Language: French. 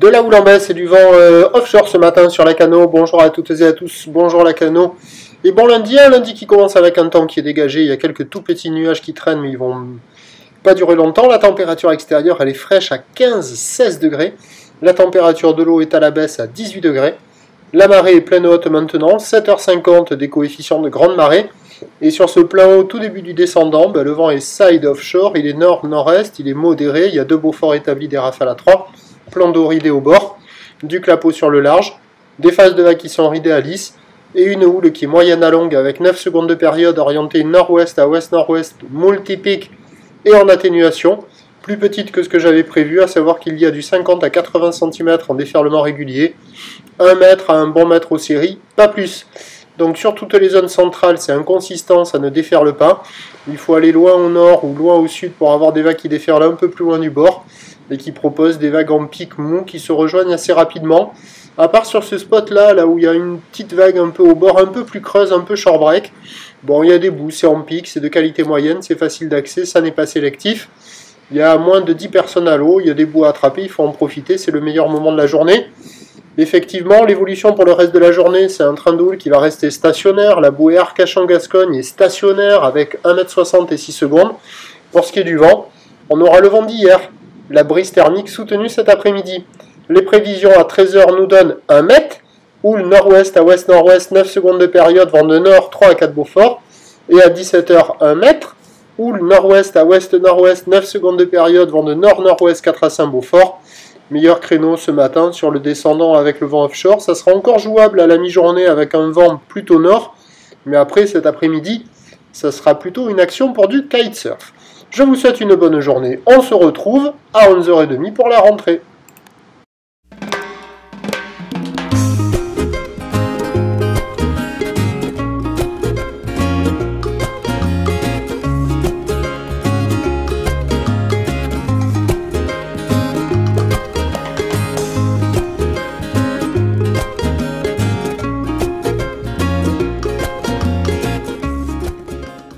De la houle en baisse et du vent offshore ce matin sur la Cano. Bonjour à toutes et à tous, bonjour la Cano. Et bon lundi, un lundi qui commence avec un temps qui est dégagé. Il y a quelques tout petits nuages qui traînent, mais ils vont pas durer longtemps. La température extérieure, elle est fraîche à 15-16 degrés. La température de l'eau est à la baisse à 18 degrés. La marée est pleine haute maintenant, 7h50 des coefficients de grande marée. Et sur ce plan haut, tout début du descendant, le vent est side offshore, il est nord-nord-est, il est modéré. Il y a deux beaux forts établis, des rafales à 3. Plan d'eau ridé au bord, du clapot sur le large, des phases de vagues qui sont ridées à lisse, et une houle qui est moyenne à longue avec 9 secondes de période orientée nord-ouest à ouest-nord-ouest, multi-pic et en atténuation, plus petite que ce que j'avais prévu, à savoir qu'il y a du 50 à 80 cm en déferlement régulier, 1 mètre à un bon mètre aux séries, pas plus. Donc sur toutes les zones centrales, c'est inconsistant, ça ne déferle pas. Il faut aller loin au nord ou loin au sud pour avoir des vagues qui déferlent un peu plus loin du bord et qui proposent des vagues en pic mou qui se rejoignent assez rapidement. À part sur ce spot là où il y a une petite vague un peu au bord, un peu plus creuse, un peu short break. Bon, il y a des bouts, c'est en pic, c'est de qualité moyenne, c'est facile d'accès, ça n'est pas sélectif. Il y a moins de 10 personnes à l'eau, il y a des bouts à attraper, il faut en profiter, c'est le meilleur moment de la journée. Effectivement, l'évolution pour le reste de la journée, c'est un train de houle qui va rester stationnaire. La bouée Arcachon-Gascogne est stationnaire avec 1,60 m et 6 secondes. Pour ce qui est du vent, on aura le vent d'hier, la brise thermique soutenue cet après-midi. Les prévisions à 13h nous donnent 1 mètre, houle nord-ouest à ouest-nord-ouest, 9 secondes de période, vent de nord 3 à 4 Beaufort. Et à 17h, 1 mètre, houle nord-ouest à ouest-nord-ouest, 9 secondes de période, vent de nord-nord-ouest 4 à 5 Beaufort. Meilleur créneau ce matin sur le descendant avec le vent offshore. Ça sera encore jouable à la mi-journée avec un vent plutôt nord. Mais après, cet après-midi, ça sera plutôt une action pour du kitesurf. Je vous souhaite une bonne journée. On se retrouve à 11h30 pour la rentrée.